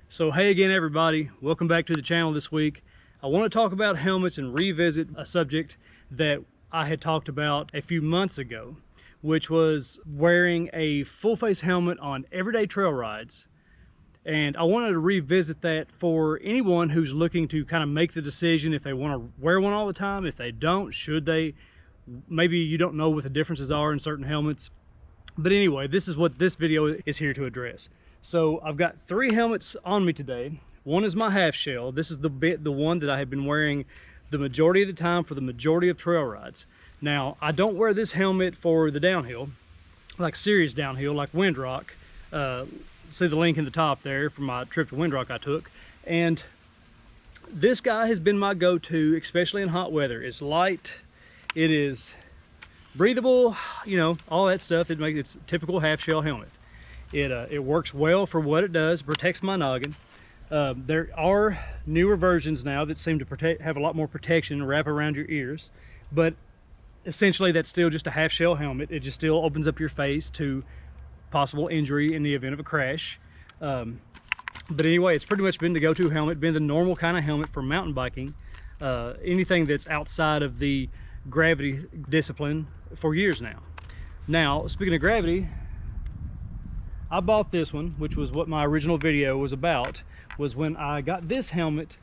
So hey again everybody, welcome back to the channel this week. I want to talk about helmets and revisit a subject that I had talked about a few months ago, which was wearing a full face helmet on everyday trail rides. And I wanted to revisit that for anyone who's looking to kind of make the decision if they want to wear one all the time. If they don't, should they? Maybe you don't know what the differences are in certain helmets. But anyway, this is what this video is here to address. So I've got three helmets on me today. One is my half shell. This is the one that I have been wearing the majority of the time for the majority of trail rides. Now, I don't wear this helmet for the downhill, like serious downhill, like Windrock. See the link in the top there for my trip to Windrock I took. And this guy has been my go-to, especially in hot weather. It's light, it is breathable, you know, all that stuff. It's a typical half shell helmet. It works well for what it does, protects my noggin. There are newer versions now that seem to have a lot more protection and wrap around your ears, but essentially that's still just a half shell helmet. It just still opens up your face to possible injury in the event of a crash. But anyway, it's pretty much been the go-to helmet, been the normal kind of helmet for mountain biking, anything that's outside of the gravity discipline for years now. Now, speaking of gravity, I bought this one, which was what my original video was about. Was when I got this helmet,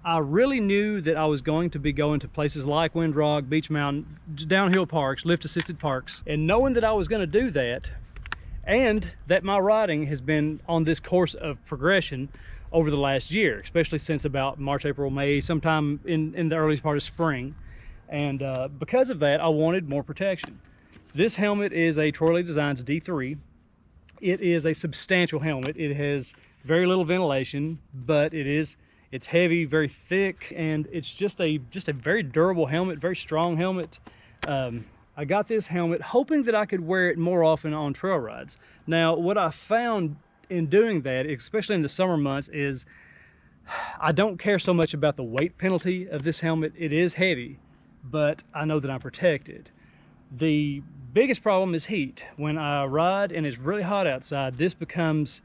I really knew that I was going to be going to places like Windrock, Beach Mountain, downhill parks, lift assisted parks. And knowing that I was going to do that, and that my riding has been on this course of progression over the last year, especially since about March, April, May, sometime in the earliest part of spring. And because of that, I wanted more protection. This helmet is a Troy Designs D3. It is a substantial helmet. It has very little ventilation, but it's heavy, very thick, and it's just a very durable helmet, very strong helmet. I got this helmet hoping that I could wear it more often on trail rides. Now, what I found in doing that, especially in the summer months, is I don't care so much about the weight penalty of this helmet. It is heavy, but I know that I'm protected. The biggest problem is heat. When I ride and it's really hot outside, this becomes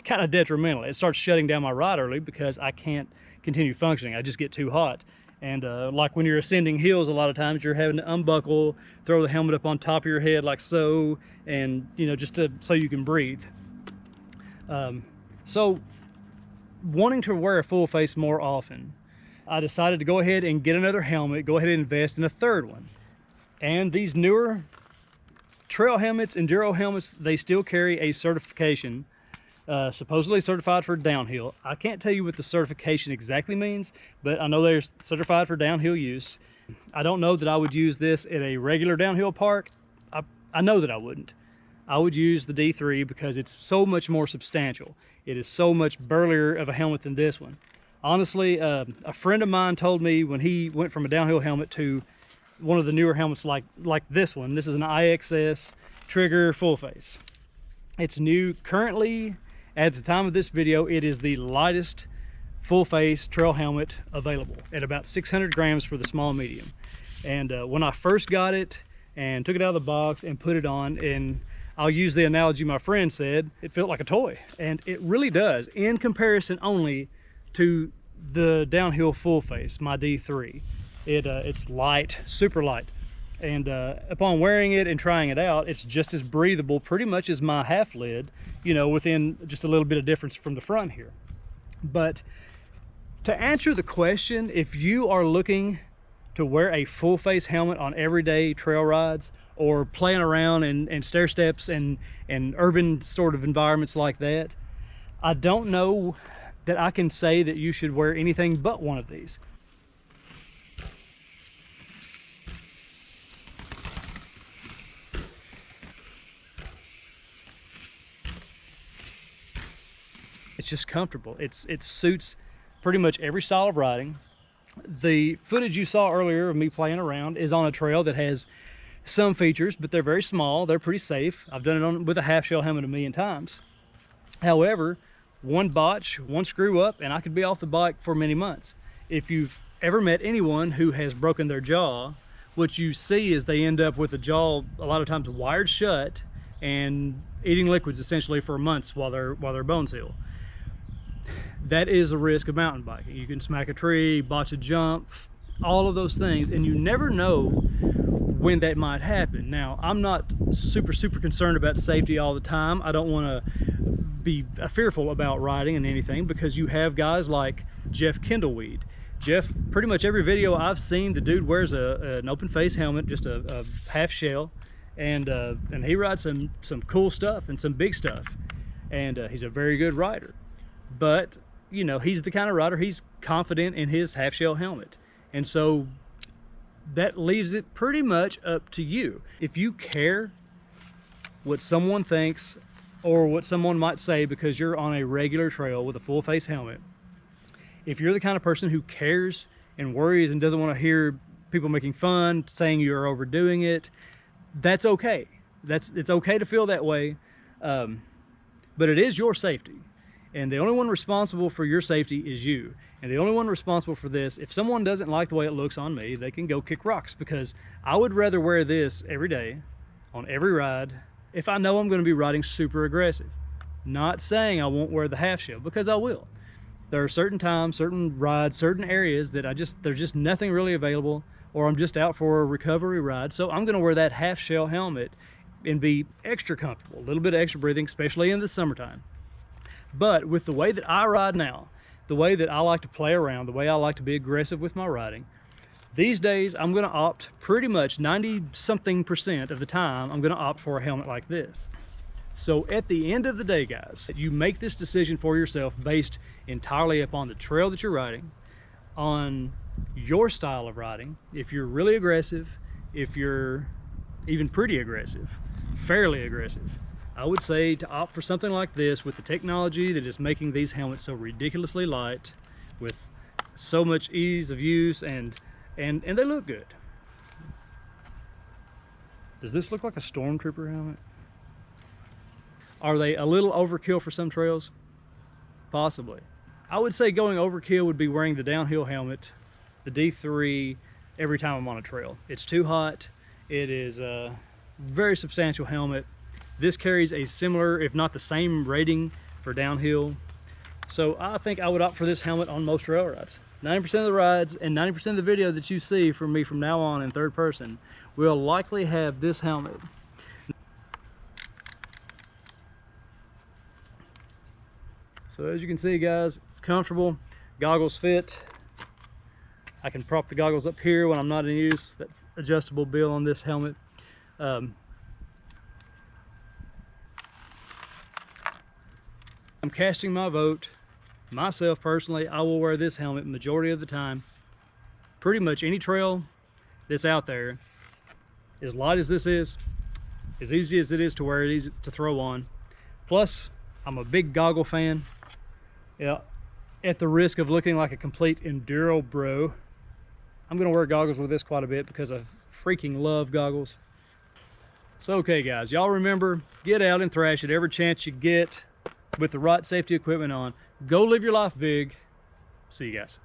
kind of detrimental. It starts shutting down my ride early because I can't continue functioning. I just get too hot. And like when you're ascending hills, a lot of times you're having to unbuckle, throw the helmet up on top of your head like so, and you know, so you can breathe. So wanting to wear a full face more often, I decided to go ahead and get another helmet, go ahead and invest in a third one. And these newer trail helmets, enduro helmets, they still carry a certification, supposedly certified for downhill. I can't tell you what the certification exactly means, but I know they're certified for downhill use. I don't know that I would use this at a regular downhill park. I know that I wouldn't. I would use the D3 because it's so much more substantial. It is so much burlier of a helmet than this one. Honestly, a friend of mine told me when he went from a downhill helmet to one of the newer helmets like this one. This is an IXS Trigger full face. It's new currently. At the time of this video, it is the lightest full face trail helmet available at about 600 grams for the small medium. And when I first got it and took it out of the box and put it on, and I'll use the analogy my friend said, it felt like a toy. And it really does, in comparison only to the downhill full face, my D3. It's light, super light, and upon wearing it and trying it out, it's just as breathable pretty much as my half lid, you know, within just a little bit of difference from the front here. But to answer the question, if you are looking to wear a full face helmet on everyday trail rides or playing around in stair steps and urban sort of environments like that, I don't know that I can say that you should wear anything but one of these. It's just comfortable. It suits pretty much every style of riding. The footage you saw earlier of me playing around is on a trail that has some features, but they're very small. They're pretty safe. I've done it with a half shell helmet a million times. However, one botch, one screw up, and I could be off the bike for many months. If you've ever met anyone who has broken their jaw, what you see is they end up with the jaw a lot of times wired shut and eating liquids essentially for months while their bones heal. that is a risk of mountain biking. You can smack a tree, botch a jump, all of those things, and you never know when that might happen. Now, I'm not super concerned about safety all the time. I don't want to be fearful about riding and anything, because you have guys like Jeff Kindleweed. Jeff, pretty much every video I've seen, the dude wears an open face helmet, just a half shell, and he rides some cool stuff and some big stuff, and he's a very good rider. But you know, he's the kind of rider, he's confident in his half shell helmet, and so that leaves it pretty much up to you. If you care what someone thinks or what someone might say because you're on a regular trail with a full face helmet, if you're the kind of person who cares and worries and doesn't want to hear people making fun, saying you're overdoing it, that's okay. It's okay to feel that way, but it is your safety. And the only one responsible for your safety is you. And the only one responsible for this, if someone doesn't like the way it looks on me, they can go kick rocks, because I would rather wear this every day on every ride if I know I'm going to be riding super aggressive. Not saying I won't wear the half shell, because I will. There are certain times, certain rides, certain areas that there's just nothing really available, or I'm just out for a recovery ride, so I'm going to wear that half shell helmet and be extra comfortable, a little bit of extra breathing, especially in the summertime. But with the way that I ride now, the way that I like to play around, the way I like to be aggressive with my riding, these days I'm going to opt pretty much 90-something% of the time, I'm going to opt for a helmet like this. So at the end of the day, guys, you make this decision for yourself based entirely upon the trail that you're riding, on your style of riding. If you're really aggressive, if you're even pretty aggressive, fairly aggressive, I would say to opt for something like this with the technology that is making these helmets so ridiculously light, with so much ease of use, and they look good. Does this look like a stormtrooper helmet? Are they a little overkill for some trails? Possibly. I would say going overkill would be wearing the downhill helmet, the D3, every time I'm on a trail. It's too hot. It is a very substantial helmet. This carries a similar, if not the same, rating for downhill. So I think I would opt for this helmet on most trail rides. 90% of the rides and 90% of the video that you see from me from now on in third person will likely have this helmet. So as you can see, guys, it's comfortable. Goggles fit. I can prop the goggles up here when I'm not in use. That adjustable bill on this helmet. I'm casting my vote. Myself personally, I will wear this helmet majority of the time. Pretty much any trail that's out there, as light as this is, as easy as it is to wear, it easy to throw on. Plus, I'm a big goggle fan. Yeah, at the risk of looking like a complete enduro bro, I'm gonna wear goggles with this quite a bit because I freaking love goggles. So okay guys, y'all remember, get out and thrash it every chance you get with the right safety equipment on. Go live your life big. See you guys.